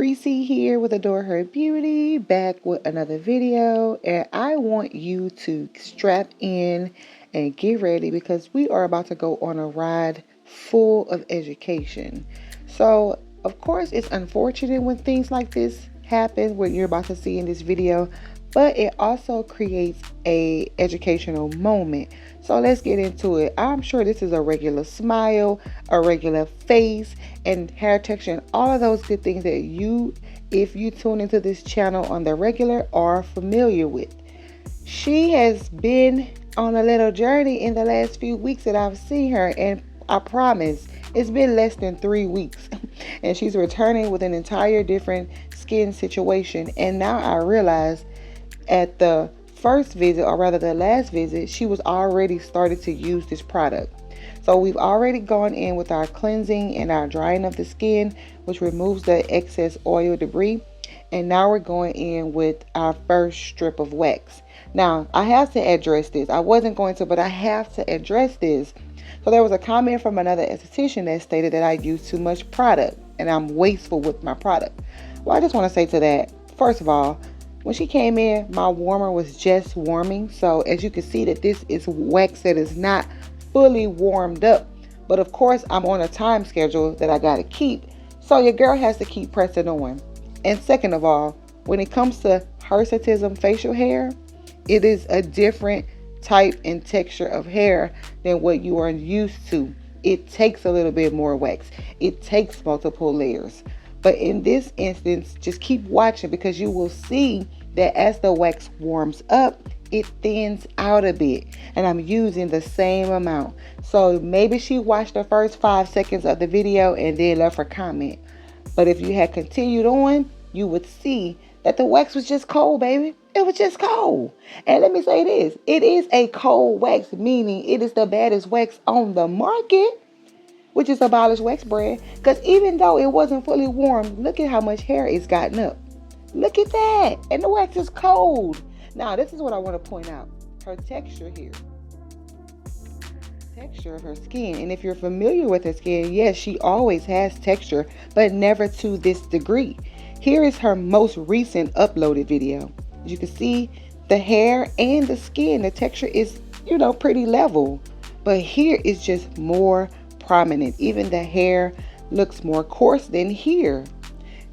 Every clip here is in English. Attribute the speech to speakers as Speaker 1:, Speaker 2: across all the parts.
Speaker 1: Reese here with Adore Her Beauty, back with another video, and I want you to strap in and get ready because we are about to go on a ride full of education. So, of course, it's unfortunate when things like this happen, what you're about to see in this video, but it also creates a educational moment. So let's get into it. I'm sure this is a regular smile, a regular face, and hair texture, and all of those good things that you, if you tune into this channel on the regular, are familiar with. She has been on a little journey in the last few weeks that I've seen her, and I promise it's been less than 3 weeks and she's returning with an entire different skin situation. And now I realize at the first visit, or rather the last visit, she was already started to use this product. So we've already gone in with our cleansing and our drying of the skin, which removes the excess oil debris. And now we're going in with our first strip of wax. Now, I have to address this. I wasn't going to, but I have to address this. So there was a comment from another esthetician that stated that I use too much product and I'm wasteful with my product. Well, I just want to say to that, first of all, when she came in, my warmer was just warming. So as you can see that this is wax that is not fully warmed up. But of course, I'm on a time schedule that I got to keep. So your girl has to keep pressing on. And second of all, when it comes to hirsutism facial hair, it is a different type and texture of hair than what you are used to. It takes a little bit more wax. It takes multiple layers. But in this instance, just keep watching because you will see that as the wax warms up, it thins out a bit. And I'm using the same amount. So maybe she watched the first 5 seconds of the video and then left her comment. But if you had continued on, you would see that the wax was just cold, baby. It was just cold. And let me say this. It is a cold wax, meaning it is the baddest wax on the market, which is Ahbolish wax brand. Because even though it wasn't fully warm, look at how much hair it's gotten up. Look at that. And the wax is cold. Now, this is what I want to point out. Her texture here. Texture of her skin. And if you're familiar with her skin, yes, she always has texture, but never to this degree. Here is her most recent uploaded video. As you can see, the hair and the skin, the texture is, pretty level. But here is just more prominent. Even the hair looks more coarse than here.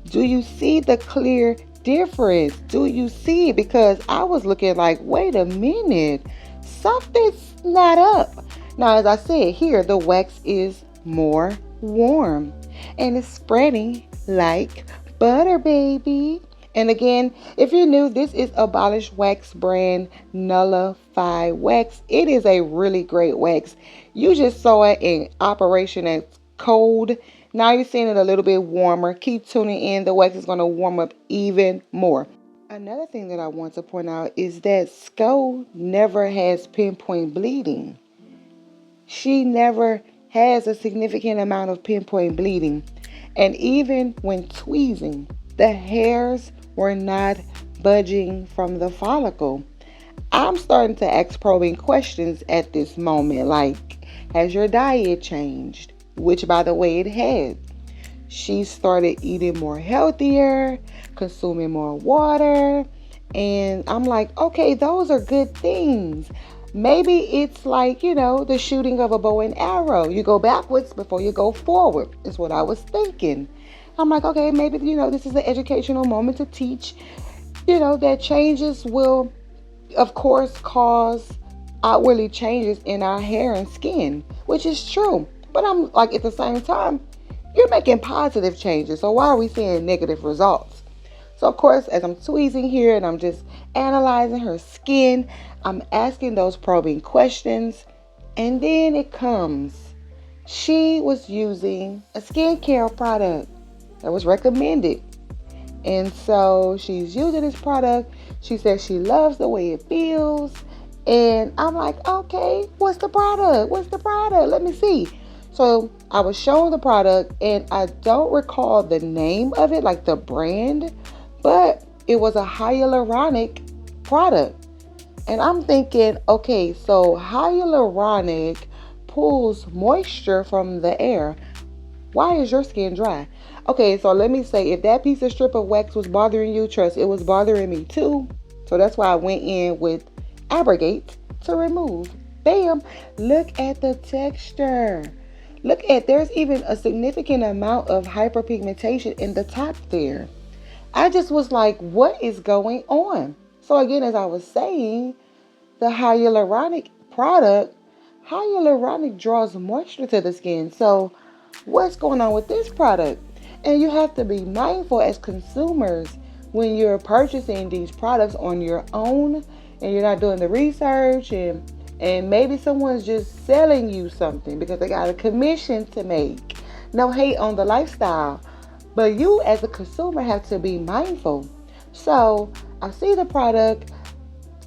Speaker 1: Do you see the clear difference? Do you see it? Because I was looking like, wait a minute, something's not up. Now, as I said, here the wax is more warm and it's spreading like butter, baby. And again, if you're new, this is Ahbolish wax brand Nullify wax. It is a really great wax. You just saw it in operation at cold. Now you're seeing it a little bit warmer. Keep tuning in. The wax is going to warm up even more. Another thing that I want to point out is that SCO never has pinpoint bleeding. She never has a significant amount of pinpoint bleeding. And even when tweezing, the hairs were not budging from the follicle. I'm starting to ask probing questions at this moment, like, has your diet changed? Which, by the way, it has. She started eating more healthier, consuming more water, and I'm like, okay, those are good things. Maybe it's like, the shooting of a bow and arrow. You go backwards before you go forward, is what I was thinking. I'm like, okay, maybe, this is an educational moment to teach, that changes will, of course, cause outwardly changes in our hair and skin, which is true. But I'm like, at the same time, you're making positive changes. So why are we seeing negative results? So, of course, as I'm tweezing here and I'm just analyzing her skin, I'm asking those probing questions. And then it comes. She was using a skincare product that was recommended. And so she's using this product. She says she loves the way it feels. And I'm like, okay, what's the product? What's the product? Let me see. So I was showing the product and I don't recall the name of it, like the brand, but it was a hyaluronic product. And I'm thinking, okay, so hyaluronic pulls moisture from the air. Why is your skin dry? Okay, so let me say, if that piece of strip of wax was bothering you, trust it was bothering me too. So that's why I went in with Abrogate to remove. Bam! Look at the texture. Look at, there's even a significant amount of hyperpigmentation in the top there. I just was like, what is going on? So again, as I was saying, the hyaluronic product, hyaluronic draws moisture to the skin. So what's going on with this product? And you have to be mindful as consumers when you're purchasing these products on your own and you're not doing the research, and maybe someone's just selling you something because they got a commission to make. No hate on the lifestyle, but you as a consumer have to be mindful. So I see the product,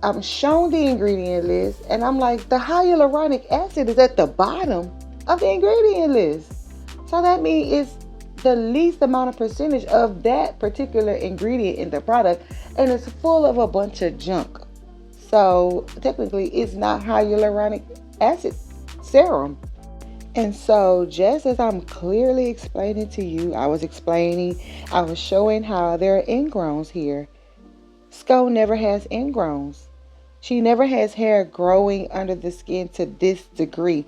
Speaker 1: I'm shown the ingredient list, and I'm like, the hyaluronic acid is at the bottom of the ingredient list. So that means it's the least amount of percentage of that particular ingredient in the product, and it's full of a bunch of junk. So technically, it's not hyaluronic acid serum. And so, just as I'm clearly explaining to you, I was showing how there are ingrowns here. Sko never has ingrowns. She never has hair growing under the skin to this degree.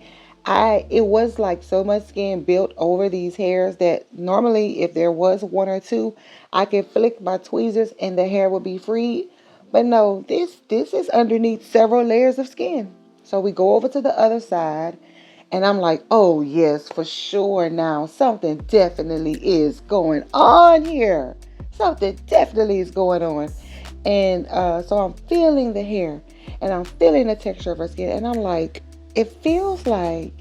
Speaker 1: It was like so much skin built over these hairs that normally if there was one or two, I could flick my tweezers and the hair would be freed. But no, this is underneath several layers of skin. So we go over to the other side, and I'm like, oh yes, for sure now. Something definitely is going on here. Something definitely is going on. And so I'm feeling the hair and I'm feeling the texture of her skin. And I'm like, it feels like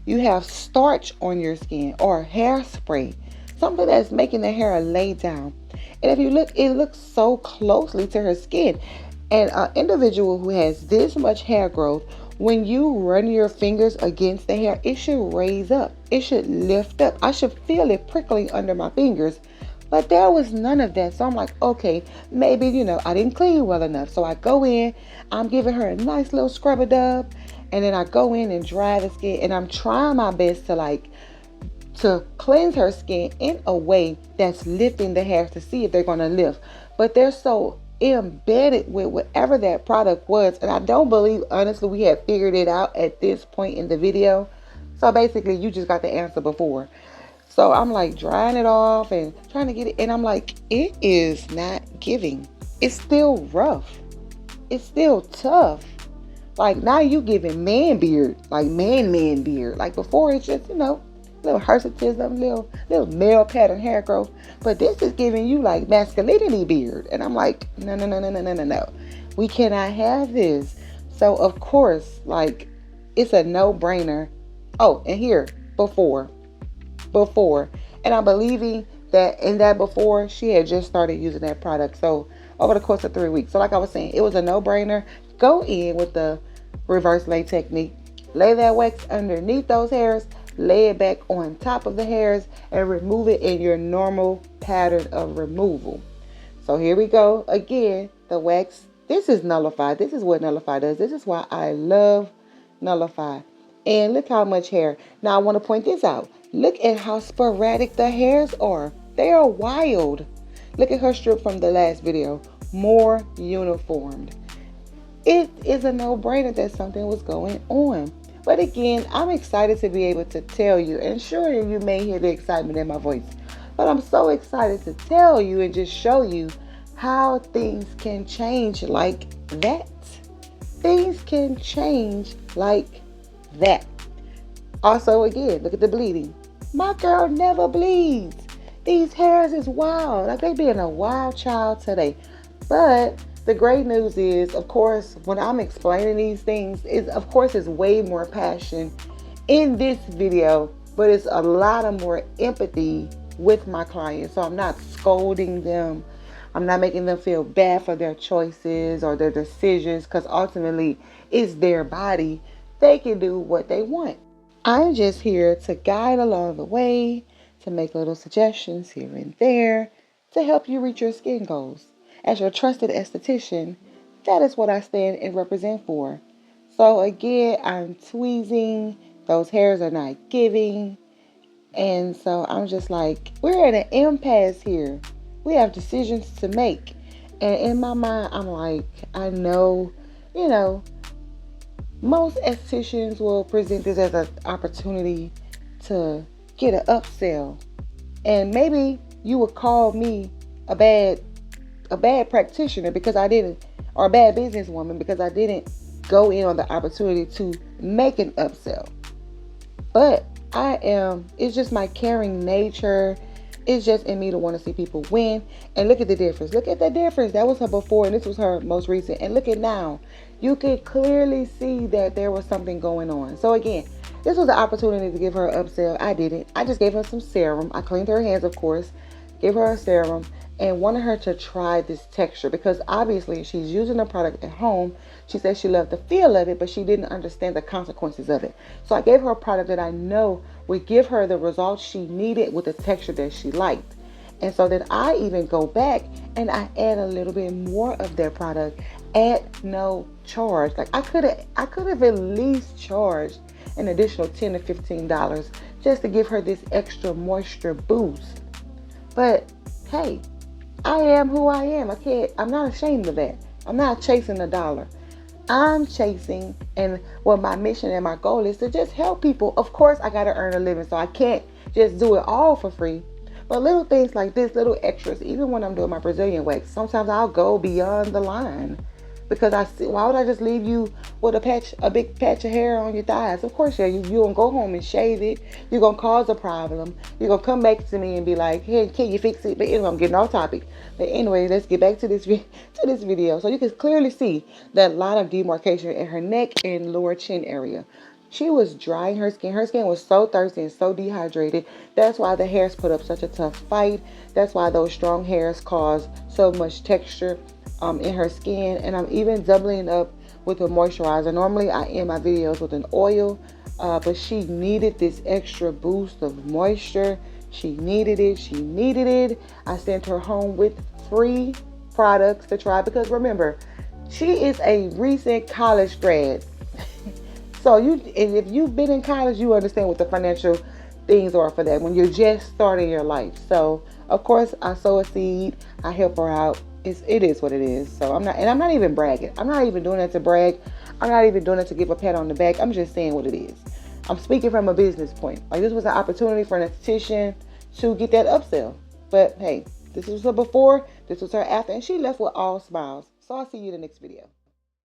Speaker 1: you have starch on your skin or hairspray. Something that's making the hair lay down. And if you look, it looks so closely to her skin. And an individual who has this much hair growth, when you run your fingers against the hair, it should raise up. It should lift up. I should feel it prickling under my fingers. But there was none of that. So I'm like, okay, maybe, I didn't clean well enough. So I go in, I'm giving her a nice little scrub a dub. And then I go in and dry the skin. And I'm trying my best to cleanse her skin in a way that's lifting the hairs to see if they're going to lift. But they're so embedded with whatever that product was, and I don't believe honestly we had figured it out at this point in the video. So basically you just got the answer before. So I'm like drying it off and trying to get it, and I'm like, it is not giving. It's still rough, it's still tough. Like now you giving man beard, like man beard. Like before it's just little hirsutism, little male pattern hair growth. But this is giving you like masculinity beard. And I'm like, no. We cannot have this. So of course, like, it's a no-brainer. Oh, and here, before. And I'm believing that in that before, she had just started using that product. So over the course of 3 weeks. So like I was saying, it was a no-brainer. Go in with the reverse lay technique. Lay that wax underneath those hairs. Lay it back on top of the hairs and remove it in your normal pattern of removal. So here we go again. The wax. This is Nullify. This is what Nullify does. This is why I love Nullify. And look how much hair. Now I want to point this out. Look at how sporadic the hairs are. They are wild. Look at her strip from the last video. More uniformed. It is a no-brainer that something was going on. But again, I'm excited to be able to tell you, and sure you may hear the excitement in my voice, but I'm so excited to tell you and just show you how things can change like that. Things can change like that. Also, again, look at the bleeding. My girl never bleeds. These hairs is wild. Like they being a wild child today. But the great news is, of course, when I'm explaining these things, it's way more passion in this video, but it's a lot of more empathy with my clients. So I'm not scolding them. I'm not making them feel bad for their choices or their decisions, because ultimately it's their body. They can do what they want. I'm just here to guide along the way, to make little suggestions here and there, to help you reach your skin goals. As your trusted esthetician, that is what I stand and represent for. So again, I'm tweezing. Those hairs are not giving. And so I'm just like, we're at an impasse here. We have decisions to make. And in my mind, I'm like, I know, you know, most estheticians will present this as an opportunity to get an upsell. And maybe you would call me a bad practitioner because I didn't, or a bad businesswoman because I didn't go in on the opportunity to make an upsell. But it's just my caring nature. It's just in me to want to see people win. And look at the difference. Look at the difference. That was her before and this was her most recent. And look at now. You could clearly see that there was something going on. So again, this was an opportunity to give her an upsell. I didn't. I just gave her some serum. I cleaned her hands, of course. Gave her a serum and wanted her to try this texture because obviously she's using the product at home. She said she loved the feel of it, but she didn't understand the consequences of it. So I gave her a product that I know would give her the results she needed with the texture that she liked. And so then I even go back and I add a little bit more of their product at no charge. Like I could have at least charged an additional $10 to $15 just to give her this extra moisture boost. But hey, I am who I am. I'm not ashamed of that. I'm not chasing a dollar. I'm chasing, and what my mission and my goal is to just help people. Of course, I got to earn a living, so I can't just do it all for free. But little things like this, little extras, even when I'm doing my Brazilian wax, sometimes I'll go beyond the line. Because why would I just leave you with a big patch of hair on your thighs? Of course, yeah, you're going to go home and shave it. You're going to cause a problem. You're going to come back to me and be like, hey, can you fix it? But anyway, I'm getting off topic. But anyway, let's get back to this video. So you can clearly see that line of demarcation in her neck and lower chin area. She was drying her skin. Her skin was so thirsty and so dehydrated. That's why the hairs put up such a tough fight. That's why those strong hairs cause so much texture in her skin. And I'm even doubling up with a moisturizer. Normally I end my videos with an oil, but she needed this extra boost of moisture. She needed it. I sent her home with 3 products to try because remember, she is a recent college grad. So if you've been in college, you understand what the financial things are for that when you're just starting your life. So of course I sow a seed, I help her out. It is what it is. So I'm not even bragging. I'm not even doing it to brag. I'm not even doing it to give a pat on the back. I'm just saying what it is. I'm speaking from a business point. Like this was an opportunity for an esthetician to get that upsell. But hey, this was her before, this was her after, and she left with all smiles. So I'll see you in the next video.